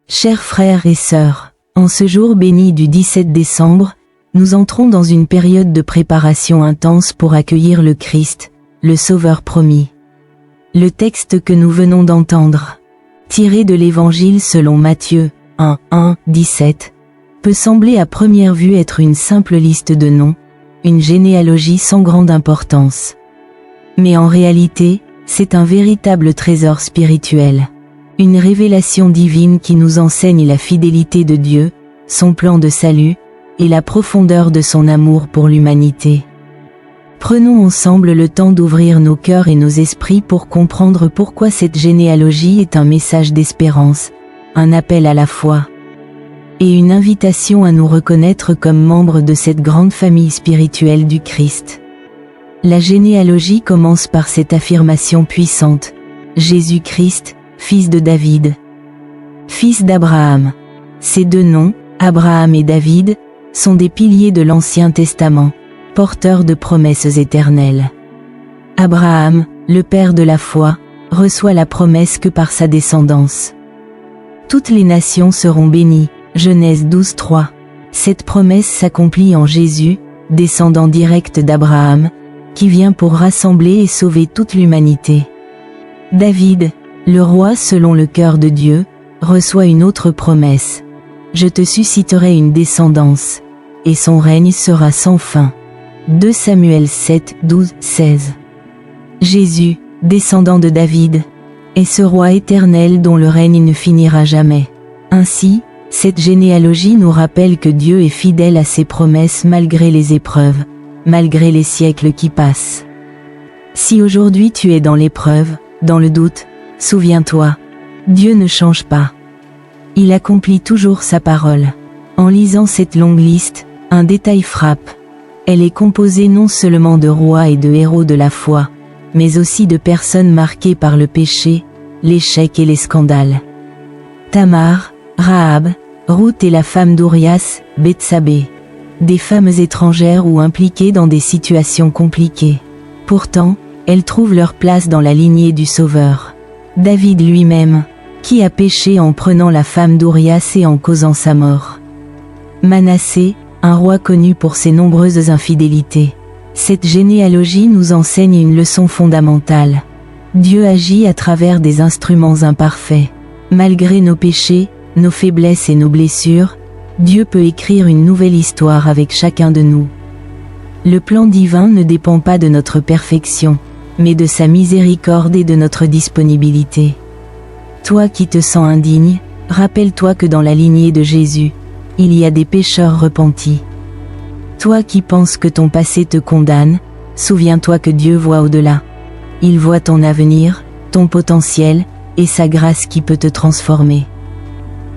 Chers frères et sœurs, en ce jour béni du 17 décembre, nous entrons dans une période de préparation intense pour accueillir le Christ, le Sauveur promis. Le texte que nous venons d'entendre, tiré de l'Évangile selon Matthieu 1:17, peut sembler à première vue être une simple liste de noms, une généalogie sans grande importance. Mais en réalité, c'est un véritable trésor spirituel. Une révélation divine qui nous enseigne la fidélité de Dieu, son plan de salut, et la profondeur de son amour pour l'humanité. Prenons ensemble le temps d'ouvrir nos cœurs et nos esprits pour comprendre pourquoi cette généalogie est un message d'espérance, un appel à la foi, et une invitation à nous reconnaître comme membres de cette grande famille spirituelle du Christ. La généalogie commence par cette affirmation puissante: Jésus-Christ, fils de David, fils d'Abraham. Ces deux noms, Abraham et David, sont des piliers de l'Ancien Testament, porteurs de promesses éternelles. Abraham, le père de la foi, reçoit la promesse que par sa descendance toutes les nations seront bénies, Genèse 12:3. Cette promesse s'accomplit en Jésus, descendant direct d'Abraham, qui vient pour rassembler et sauver toute l'humanité. David, le roi selon le cœur de Dieu, reçoit une autre promesse: Je te susciterai une descendance, et son règne sera sans fin. 2 Samuel 7:12-16. Jésus, descendant de David, est ce roi éternel dont le règne ne finira jamais. Ainsi, cette généalogie nous rappelle que Dieu est fidèle à ses promesses malgré les épreuves, malgré les siècles qui passent. Si aujourd'hui tu es dans l'épreuve, dans le doute, souviens-toi, Dieu ne change pas. Il accomplit toujours sa parole. En lisant cette longue liste, un détail frappe. Elle est composée non seulement de rois et de héros de la foi, mais aussi de personnes marquées par le péché, l'échec et les scandales. Tamar, Rahab, Ruth et la femme d'Urias, Bethsabée. Des femmes étrangères ou impliquées dans des situations compliquées. Pourtant, elles trouvent leur place dans la lignée du Sauveur. David lui-même, qui a péché en prenant la femme d'Urias et en causant sa mort. Manassé, un roi connu pour ses nombreuses infidélités. Cette généalogie nous enseigne une leçon fondamentale. Dieu agit à travers des instruments imparfaits. Malgré nos péchés, nos faiblesses et nos blessures, Dieu peut écrire une nouvelle histoire avec chacun de nous. Le plan divin ne dépend pas de notre perfection, mais de sa miséricorde et de notre disponibilité. Toi qui te sens indigne, rappelle-toi que dans la lignée de Jésus, il y a des pécheurs repentis. Toi qui penses que ton passé te condamne, souviens-toi que Dieu voit au-delà. Il voit ton avenir, ton potentiel, et sa grâce qui peut te transformer.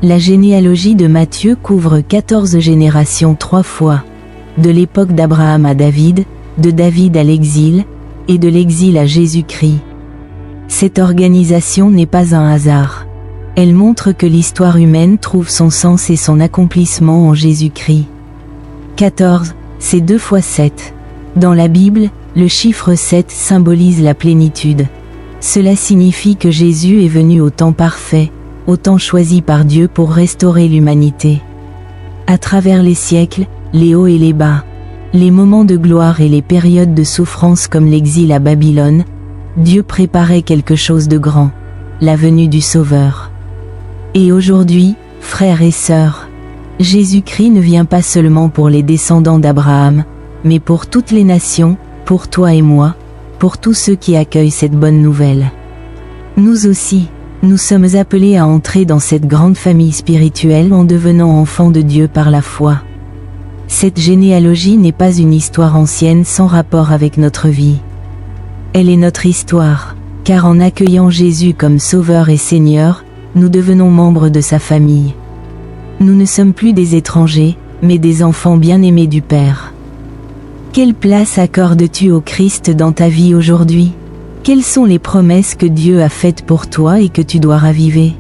La généalogie de Matthieu couvre 14 générations 3 fois, de l'époque d'Abraham à David, de David à l'exil, et de l'exil à Jésus-Christ. Cette organisation n'est pas un hasard. Elle montre que l'histoire humaine trouve son sens et son accomplissement en Jésus-Christ. 14, c'est 2 fois 7. Dans la Bible, le chiffre 7 symbolise la plénitude. Cela signifie que Jésus est venu au temps parfait, au temps choisi par Dieu pour restaurer l'humanité. À travers les siècles, les hauts et les bas, les moments de gloire et les périodes de souffrance comme l'exil à Babylone, Dieu préparait quelque chose de grand, la venue du Sauveur. Et aujourd'hui, frères et sœurs, Jésus-Christ ne vient pas seulement pour les descendants d'Abraham, mais pour toutes les nations, pour toi et moi, pour tous ceux qui accueillent cette bonne nouvelle. Nous aussi, nous sommes appelés à entrer dans cette grande famille spirituelle en devenant enfants de Dieu par la foi. Cette généalogie n'est pas une histoire ancienne sans rapport avec notre vie. Elle est notre histoire, car en accueillant Jésus comme Sauveur et Seigneur, nous devenons membres de sa famille. Nous ne sommes plus des étrangers, mais des enfants bien-aimés du Père. Quelle place accordes-tu au Christ dans ta vie aujourd'hui? Quelles sont les promesses que Dieu a faites pour toi et que tu dois raviver?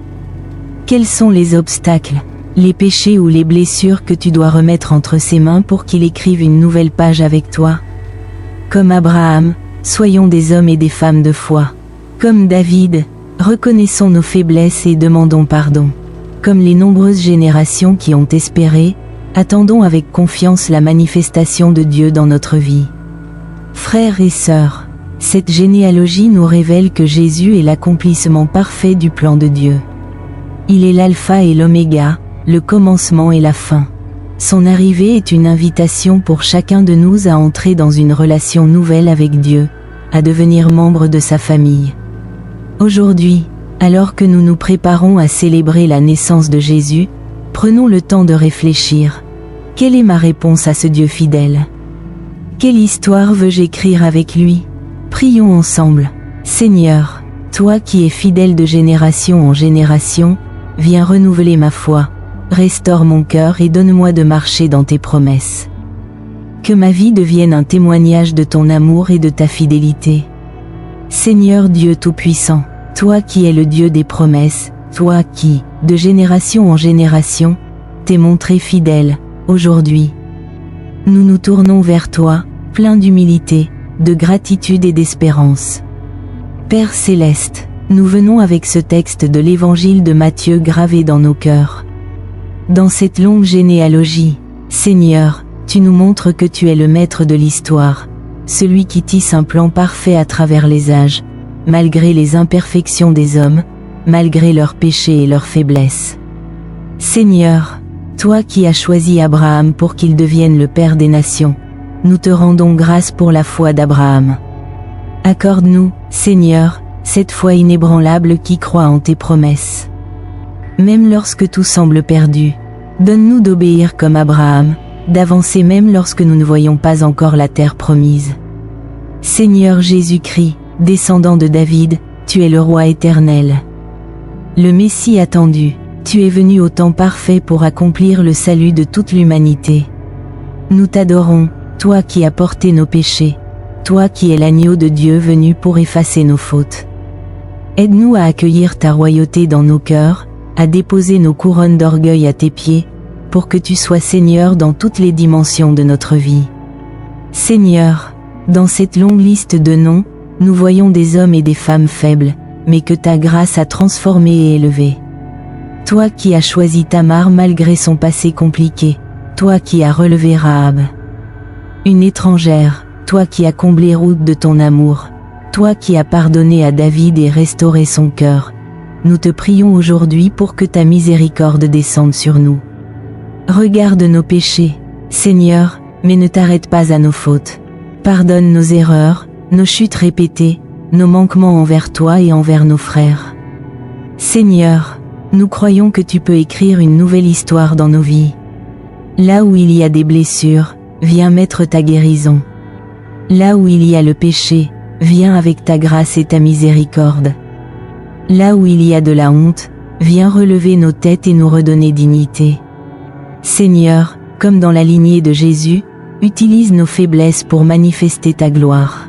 Quels sont les obstacles, les péchés ou les blessures que tu dois remettre entre ses mains pour qu'il écrive une nouvelle page avec toi? Comme Abraham, soyons des hommes et des femmes de foi. Comme David, reconnaissons nos faiblesses et demandons pardon. Comme les nombreuses générations qui ont espéré, attendons avec confiance la manifestation de Dieu dans notre vie. Frères et sœurs, cette généalogie nous révèle que Jésus est l'accomplissement parfait du plan de Dieu. Il est l'alpha et l'oméga, le commencement et la fin. Son arrivée est une invitation pour chacun de nous à entrer dans une relation nouvelle avec Dieu, à devenir membre de sa famille. Aujourd'hui, alors que nous nous préparons à célébrer la naissance de Jésus, prenons le temps de réfléchir. Quelle est ma réponse à ce Dieu fidèle? Quelle histoire veux-je écrire avec lui? Prions ensemble. Seigneur, toi qui es fidèle de génération en génération, viens renouveler ma foi, restaure mon cœur et donne-moi de marcher dans tes promesses. Que ma vie devienne un témoignage de ton amour et de ta fidélité. Seigneur Dieu Tout-Puissant, toi qui es le Dieu des promesses, toi qui, de génération en génération, t'es montré fidèle, aujourd'hui. Nous nous tournons vers toi, pleins d'humilité, de gratitude et d'espérance. Père Céleste, nous venons avec ce texte de l'Évangile de Matthieu gravé dans nos cœurs. Dans cette longue généalogie, Seigneur, tu nous montres que tu es le maître de l'histoire, celui qui tisse un plan parfait à travers les âges, malgré les imperfections des hommes, malgré leurs péchés et leurs faiblesses. Seigneur, toi qui as choisi Abraham pour qu'il devienne le Père des nations, nous te rendons grâce pour la foi d'Abraham. Accorde-nous, Seigneur, cette foi inébranlable qui croit en tes promesses. Même lorsque tout semble perdu, donne-nous d'obéir comme Abraham, d'avancer même lorsque nous ne voyons pas encore la terre promise. Seigneur Jésus-Christ, descendant de David, tu es le roi éternel. Le Messie attendu, tu es venu au temps parfait pour accomplir le salut de toute l'humanité. Nous t'adorons, toi qui as porté nos péchés, toi qui es l'agneau de Dieu venu pour effacer nos fautes. Aide-nous à accueillir ta royauté dans nos cœurs, à déposer nos couronnes d'orgueil à tes pieds, pour que tu sois Seigneur dans toutes les dimensions de notre vie. Seigneur, dans cette longue liste de noms, nous voyons des hommes et des femmes faibles, mais que ta grâce a transformés et élevés. Toi qui as choisi Tamar malgré son passé compliqué, toi qui as relevé Rahab. Une étrangère, toi qui as comblé Ruth de ton amour, toi qui as pardonné à David et restauré son cœur, nous te prions aujourd'hui pour que ta miséricorde descende sur nous. Regarde nos péchés, Seigneur, mais ne t'arrête pas à nos fautes. Pardonne nos erreurs, nos chutes répétées, nos manquements envers toi et envers nos frères. Seigneur, nous croyons que tu peux écrire une nouvelle histoire dans nos vies. Là où il y a des blessures, viens mettre ta guérison. Là où il y a le péché, viens avec ta grâce et ta miséricorde. Là où il y a de la honte, viens relever nos têtes et nous redonner dignité. Seigneur, comme dans la lignée de Jésus, utilise nos faiblesses pour manifester ta gloire.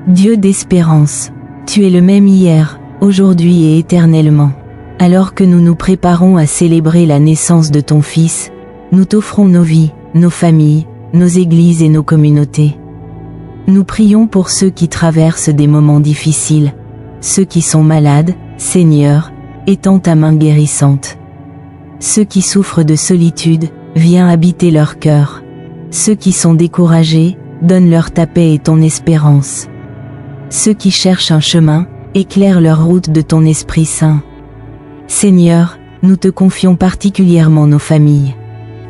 Dieu d'espérance, tu es le même hier, aujourd'hui et éternellement. Alors que nous nous préparons à célébrer la naissance de ton Fils, nous t'offrons nos vies, nos familles, nos églises et nos communautés. Nous prions pour ceux qui traversent des moments difficiles, ceux qui sont malades, Seigneur, étends ta main guérissante. Ceux qui souffrent de solitude, viens habiter leur cœur. Ceux qui sont découragés, donne-leur ta paix et ton espérance. Ceux qui cherchent un chemin, éclaire leur route de ton Esprit Saint. Seigneur, nous te confions particulièrement nos familles.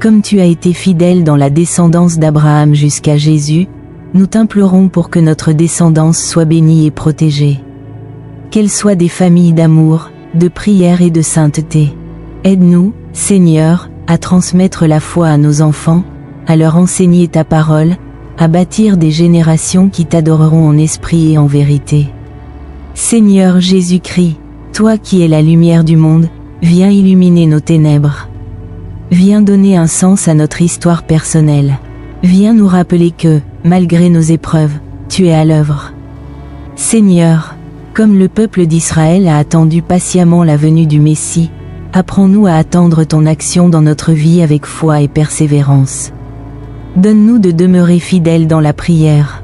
Comme tu as été fidèle dans la descendance d'Abraham jusqu'à Jésus, nous t'implorons pour que notre descendance soit bénie et protégée. Qu'elles soient des familles d'amour, de prière et de sainteté. Aide-nous, Seigneur, à transmettre la foi à nos enfants, à leur enseigner ta parole, à bâtir des générations qui t'adoreront en esprit et en vérité. Seigneur Jésus-Christ, toi qui es la lumière du monde, viens illuminer nos ténèbres. Viens donner un sens à notre histoire personnelle. Viens nous rappeler que, malgré nos épreuves, tu es à l'œuvre. Seigneur, comme le peuple d'Israël a attendu patiemment la venue du Messie, apprends-nous à attendre ton action dans notre vie avec foi et persévérance. Donne-nous de demeurer fidèles dans la prière,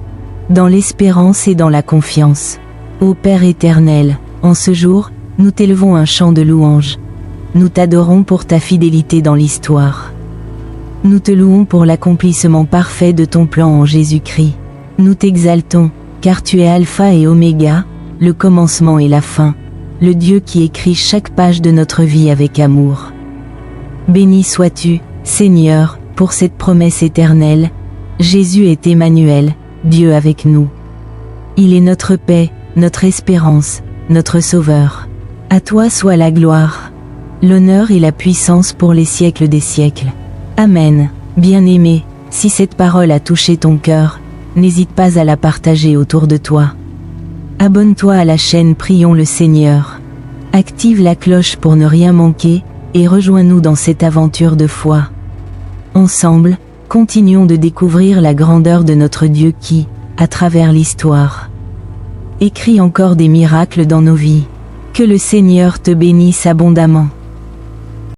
dans l'espérance et dans la confiance. Ô Père éternel, en ce jour, nous t'élevons un chant de louange. nous t'adorons pour ta fidélité dans l'histoire. Nous te louons pour l'accomplissement parfait de ton plan en Jésus-Christ. Nous t'exaltons, car tu es Alpha et Oméga, le commencement et la fin, le Dieu qui écrit chaque page de notre vie avec amour. Béni sois-tu, Seigneur, pour cette promesse éternelle. Jésus est Emmanuel, Dieu avec nous. Il est notre paix, notre espérance, notre Sauveur. À toi soit la gloire, l'honneur et la puissance pour les siècles des siècles. Amen. Bien-aimé, si cette parole a touché ton cœur, n'hésite pas à la partager autour de toi. Abonne-toi à la chaîne Prions le Seigneur. Active la cloche pour ne rien manquer, et rejoins-nous dans cette aventure de foi. Ensemble, continuons de découvrir la grandeur de notre Dieu qui, à travers l'histoire, écrit encore des miracles dans nos vies. Que le Seigneur te bénisse abondamment.